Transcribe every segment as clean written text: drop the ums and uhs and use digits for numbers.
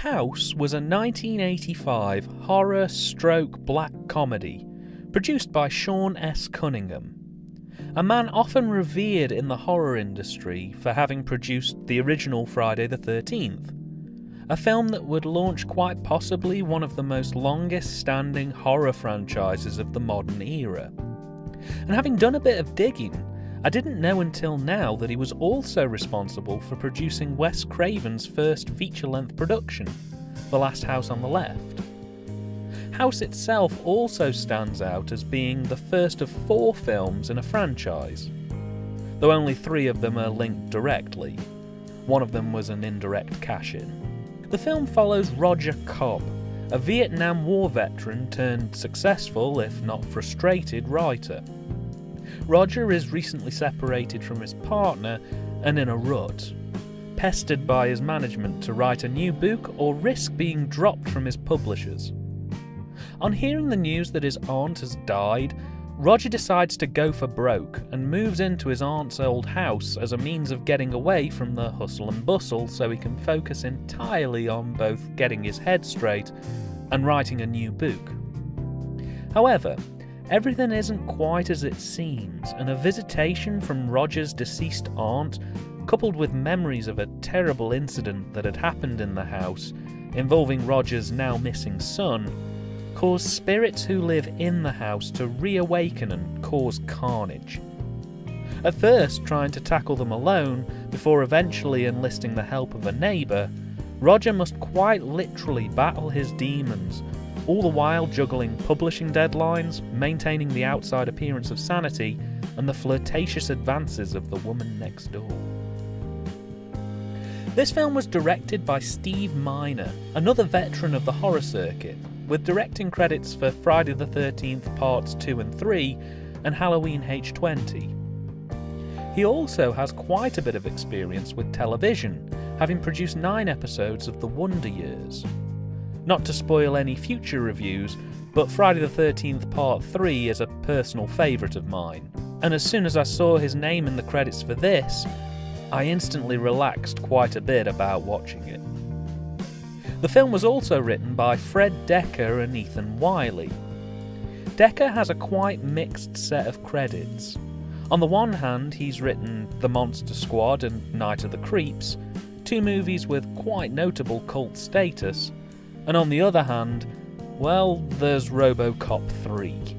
House was a 1985 horror-stroke-black comedy produced by Sean S. Cunningham, a man often revered in the horror industry for having produced the original Friday the 13th, a film that would launch quite possibly one of the most longest-standing horror franchises of the modern era. And having done a bit of digging, I didn't know until now that he was also responsible for producing Wes Craven's first feature-length production, The Last House on the Left. House itself also stands out as being the first of 4 films in a franchise, though only 3 of them are linked directly. One of them was an indirect cash-in. The film follows Roger Cobb, a Vietnam War veteran turned successful, if not frustrated, writer. Roger is recently separated from his partner and in a rut, pestered by his management to write a new book or risk being dropped from his publishers. On hearing the news that his aunt has died, Roger decides to go for broke and moves into his aunt's old house as a means of getting away from the hustle and bustle so he can focus entirely on both getting his head straight and writing a new book. However, everything isn't quite as it seems, and a visitation from Roger's deceased aunt, coupled with memories of a terrible incident that had happened in the house involving Roger's now missing son, cause spirits who live in the house to reawaken and cause carnage. At first trying to tackle them alone, before eventually enlisting the help of a neighbour, Roger must quite literally battle his demons, all the while juggling publishing deadlines, maintaining the outside appearance of sanity, and the flirtatious advances of the woman next door. This film was directed by Steve Miner, another veteran of the horror circuit, with directing credits for Friday the 13th Parts 2 and 3 and Halloween H20. He also has quite a bit of experience with television, having produced 9 episodes of The Wonder Years. Not to spoil any future reviews, but Friday the 13th Part 3 is a personal favourite of mine, and as soon as I saw his name in the credits for this, I instantly relaxed quite a bit about watching it. The film was also written by Fred Decker and Ethan Wiley. Decker has a quite mixed set of credits. On the one hand, he's written The Monster Squad and Night of the Creeps, 2 movies with quite notable cult status, and on the other hand, well, there's RoboCop 3.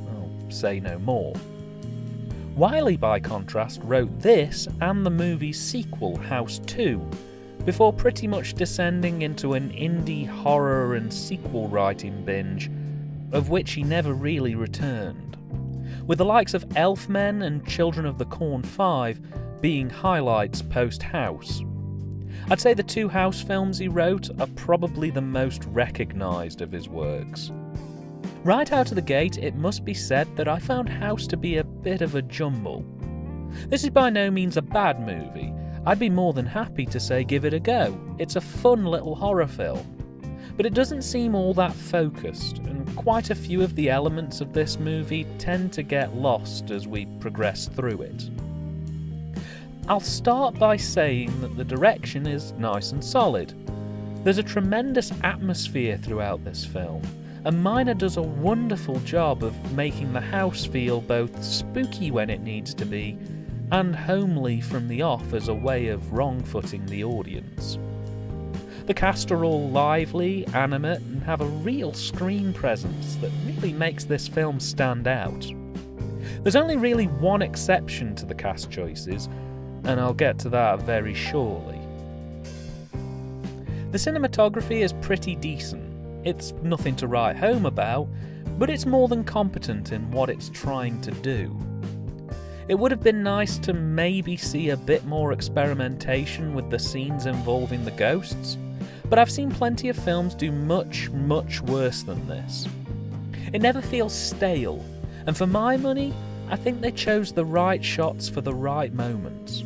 I'll say no more. Wiley, by contrast, wrote this and the movie's sequel, House 2, before pretty much descending into an indie horror and sequel writing binge, of which he never really returned, with the likes of Elfmen and Children of the Corn 5 being highlights post-House. I'd say the 2 House films he wrote are probably the most recognised of his works. Right out of the gate, it must be said that I found House to be a bit of a jumble. This is by no means a bad movie. I'd be more than happy to say give it a go. It's a fun little horror film. But it doesn't seem all that focused, and quite a few of the elements of this movie tend to get lost as we progress through it. I'll start by saying that the direction is nice and solid. There's a tremendous atmosphere throughout this film, and Miner does a wonderful job of making the house feel both spooky when it needs to be, and homely from the off as a way of wrong-footing the audience. The cast are all lively, animate, and have a real screen presence that really makes this film stand out. There's only really one exception to the cast choices, and I'll get to that very shortly. The cinematography is pretty decent. It's nothing to write home about, but it's more than competent in what it's trying to do. It would have been nice to maybe see a bit more experimentation with the scenes involving the ghosts, but I've seen plenty of films do much, much worse than this. It never feels stale, and for my money, I think they chose the right shots for the right moments.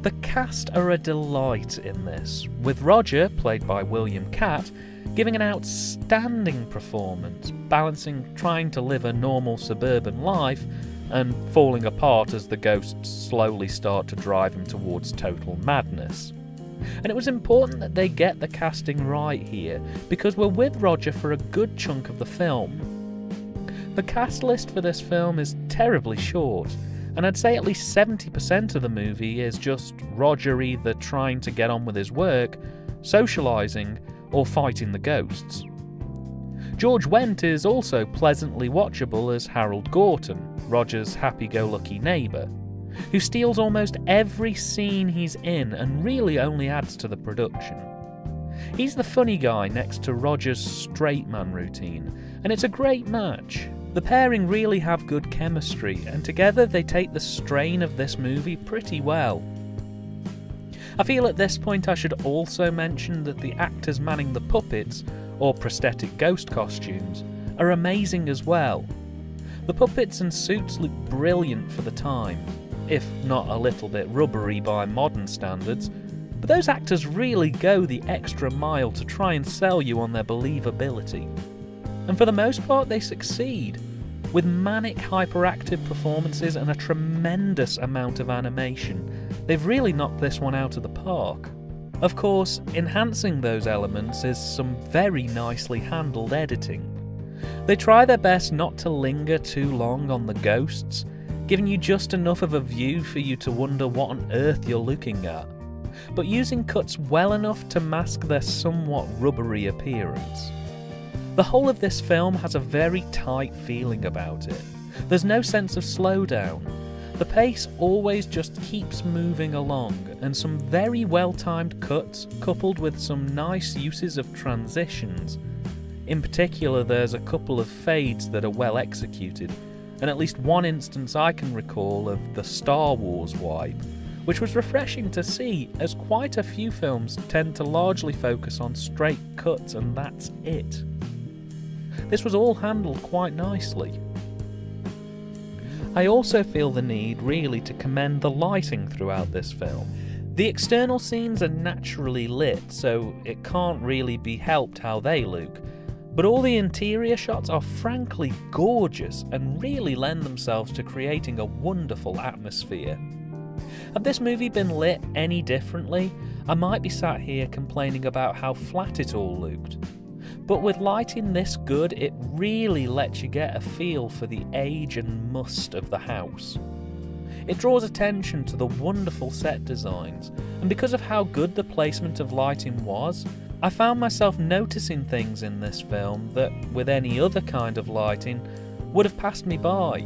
The cast are a delight in this, with Roger, played by William Catt, giving an outstanding performance, balancing trying to live a normal suburban life and falling apart as the ghosts slowly start to drive him towards total madness. And it was important that they get the casting right here, because we're with Roger for a good chunk of the film. The cast list for this film is terribly short, and I'd say at least 70% of the movie is just Roger either trying to get on with his work, socialising, or fighting the ghosts. George Wendt is also pleasantly watchable as Harold Gorton, Roger's happy-go-lucky neighbour, who steals almost every scene he's in and really only adds to the production. He's the funny guy next to Roger's straight man routine, and it's a great match. The pairing really have good chemistry, and together they take the strain of this movie pretty well. I feel at this point I should also mention that the actors manning the puppets, or prosthetic ghost costumes, are amazing as well. The puppets and suits look brilliant for the time, if not a little bit rubbery by modern standards, but those actors really go the extra mile to try and sell you on their believability. And for the most part they succeed, with manic hyperactive performances and a tremendous amount of animation. They've really knocked this one out of the park. Of course, enhancing those elements is some very nicely handled editing. They try their best not to linger too long on the ghosts, giving you just enough of a view for you to wonder what on earth you're looking at, but using cuts well enough to mask their somewhat rubbery appearance. The whole of this film has a very tight feeling about it. There's no sense of slowdown. The pace always just keeps moving along, and some very well-timed cuts coupled with some nice uses of transitions. In particular, there's a couple of fades that are well executed, and at least one instance I can recall of the Star Wars wipe, which was refreshing to see, as quite a few films tend to largely focus on straight cuts and that's it. This was all handled quite nicely. I also feel the need really to commend the lighting throughout this film. The external scenes are naturally lit, so it can't really be helped how they look, but all the interior shots are frankly gorgeous and really lend themselves to creating a wonderful atmosphere. Had this movie been lit any differently, I might be sat here complaining about how flat it all looked. But with lighting this good, it really lets you get a feel for the age and must of the house. It draws attention to the wonderful set designs, and because of how good the placement of lighting was, I found myself noticing things in this film that, with any other kind of lighting, would have passed me by.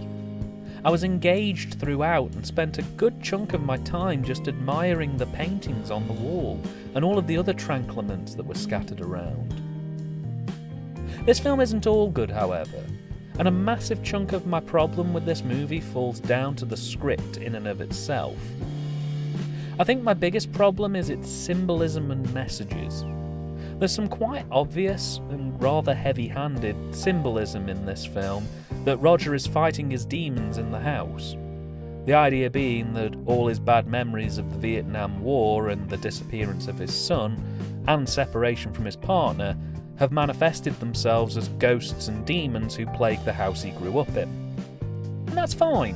I was engaged throughout and spent a good chunk of my time just admiring the paintings on the wall and all of the other tranclements that were scattered around. This film isn't all good, however, and a massive chunk of my problem with this movie falls down to the script in and of itself. I think my biggest problem is its symbolism and messages. There's some quite obvious and rather heavy-handed symbolism in this film that Roger is fighting his demons in the house. The idea being that all his bad memories of the Vietnam War and the disappearance of his son, and separation from his partner, have manifested themselves as ghosts and demons who plague the house he grew up in. And that's fine.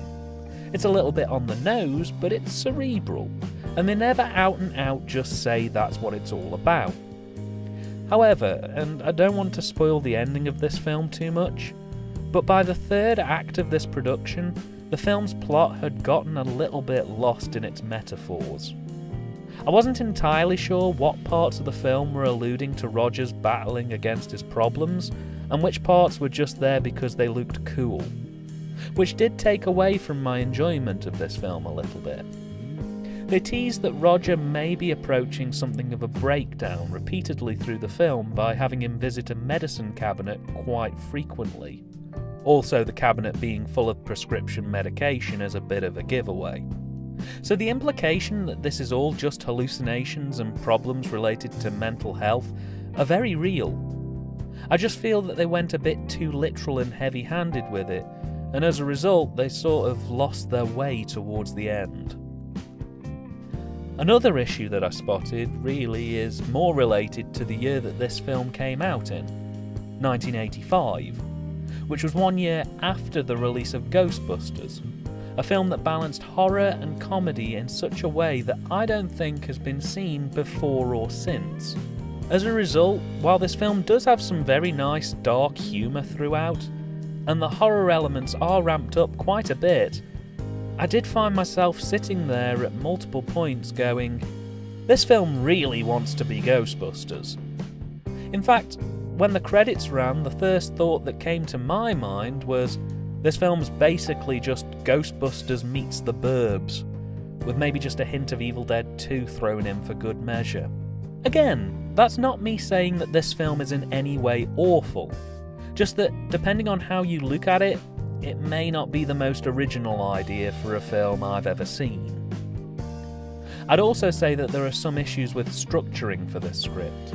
It's a little bit on the nose, but it's cerebral, and they never out and out just say that's what it's all about. However, and I don't want to spoil the ending of this film too much, but by the third act of this production, the film's plot had gotten a little bit lost in its metaphors. I wasn't entirely sure what parts of the film were alluding to Roger's battling against his problems, and which parts were just there because they looked cool, which did take away from my enjoyment of this film a little bit. They teased that Roger may be approaching something of a breakdown repeatedly through the film by having him visit a medicine cabinet quite frequently. Also, the cabinet being full of prescription medication is a bit of a giveaway. So the implication that this is all just hallucinations and problems related to mental health are very real. I just feel that they went a bit too literal and heavy-handed with it, and as a result they sort of lost their way towards the end. Another issue that I spotted really is more related to the year that this film came out in, 1985, which was 1 year after the release of Ghostbusters, a film that balanced horror and comedy in such a way that I don't think has been seen before or since. As a result, while this film does have some very nice dark humour throughout, and the horror elements are ramped up quite a bit, I did find myself sitting there at multiple points going, this film really wants to be Ghostbusters. In fact, when the credits ran, the first thought that came to my mind was, this film's basically just Ghostbusters meets The Burbs, with maybe just a hint of Evil Dead 2 thrown in for good measure. Again, that's not me saying that this film is in any way awful, just that depending on how you look at it, it may not be the most original idea for a film I've ever seen. I'd also say that there are some issues with structuring for this script.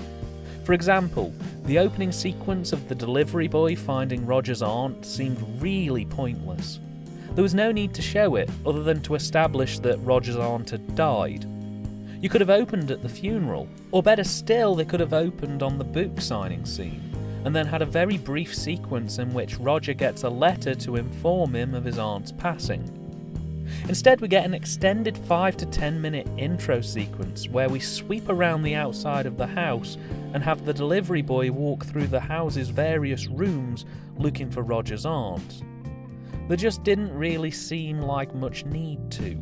For example, the opening sequence of the delivery boy finding Roger's aunt seemed really pointless. There was no need to show it, other than to establish that Roger's aunt had died. You could have opened at the funeral, or better still, they could have opened on the book signing scene, and then had a very brief sequence in which Roger gets a letter to inform him of his aunt's passing. Instead, we get an extended 5 to 10 minute intro sequence where we sweep around the outside of the house and have the delivery boy walk through the house's various rooms looking for Roger's aunt. There just didn't really seem like much need to.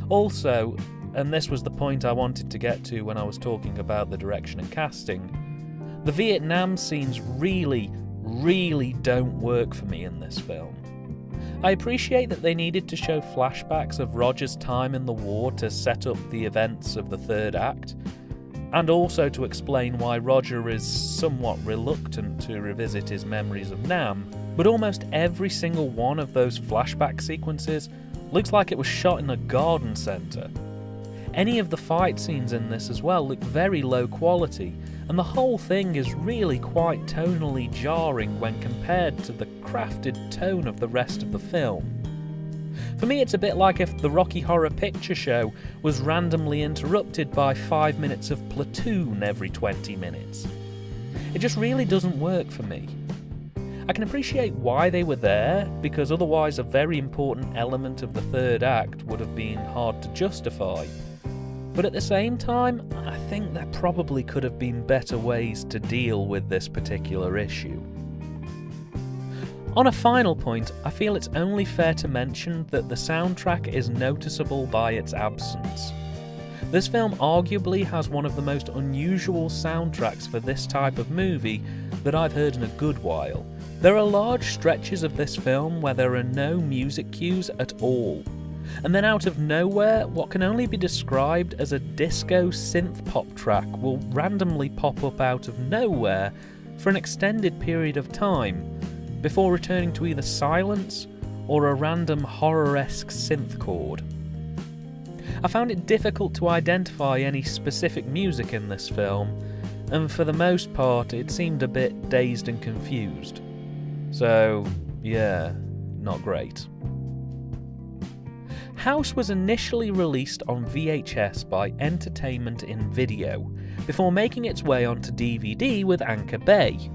Also, and this was the point I wanted to get to when I was talking about the direction and casting, the Vietnam scenes really don't work for me in this film. I appreciate that they needed to show flashbacks of Roger's time in the war to set up the events of the third act, and also to explain why Roger is somewhat reluctant to revisit his memories of Nam, but almost every single one of those flashback sequences looks like it was shot in a garden centre. Any of the fight scenes in this as well look very low quality, and the whole thing is really quite tonally jarring when compared to the crafted tone of the rest of the film. For me, it's a bit like if the Rocky Horror Picture Show was randomly interrupted by 5 minutes of Platoon every 20 minutes. It just really doesn't work for me. I can appreciate why they were there, because otherwise a very important element of the third act would have been hard to justify. But at the same time, I think there probably could have been better ways to deal with this particular issue. On a final point, I feel it's only fair to mention that the soundtrack is noticeable by its absence. This film arguably has one of the most unusual soundtracks for this type of movie that I've heard in a good while. There are large stretches of this film where there are no music cues at all. And then out of nowhere, what can only be described as a disco synth-pop track will randomly pop up out of nowhere for an extended period of time, before returning to either silence or a random horror-esque synth chord. I found it difficult to identify any specific music in this film, and for the most part it seemed a bit dazed and confused. So, yeah, not great. House was initially released on VHS by Entertainment in Video, before making its way onto DVD with Anchor Bay,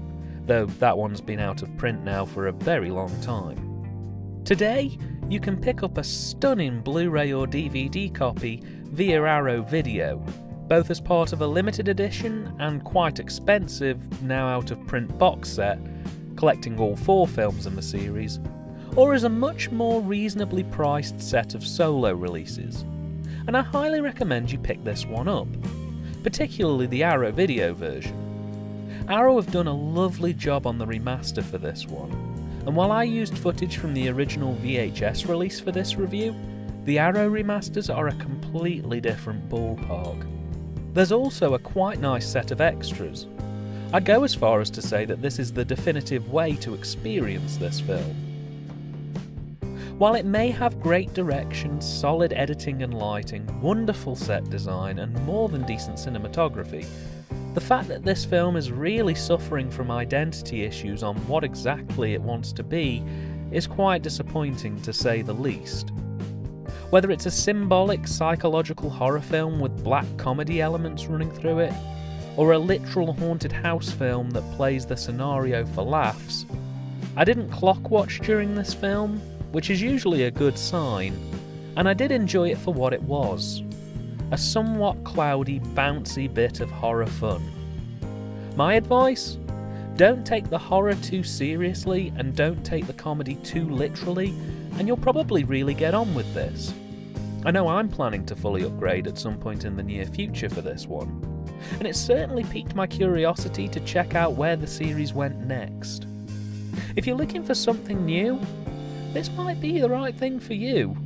though that one's been out of print now for a very long time. Today, you can pick up a stunning Blu-ray or DVD copy via Arrow Video, both as part of a limited edition and quite expensive, now out of print box set, collecting all 4 films in the series, or as a much more reasonably priced set of solo releases, and I highly recommend you pick this one up, particularly the Arrow Video version. Arrow have done a lovely job on the remaster for this one, and while I used footage from the original VHS release for this review, the Arrow remasters are a completely different ballpark. There's also a quite nice set of extras. I'd go as far as to say that this is the definitive way to experience this film. While it may have great direction, solid editing and lighting, wonderful set design, and more than decent cinematography, the fact that this film is really suffering from identity issues on what exactly it wants to be is quite disappointing to say the least. Whether it's a symbolic psychological horror film with black comedy elements running through it, or a literal haunted house film that plays the scenario for laughs, I didn't clock watch during this film, which is usually a good sign, and I did enjoy it for what it was. A somewhat cloudy, bouncy bit of horror fun. My advice? Don't take the horror too seriously and don't take the comedy too literally, and you'll probably really get on with this. I know I'm planning to fully upgrade at some point in the near future for this one, and it certainly piqued my curiosity to check out where the series went next. If you're looking for something new, this might be the right thing for you.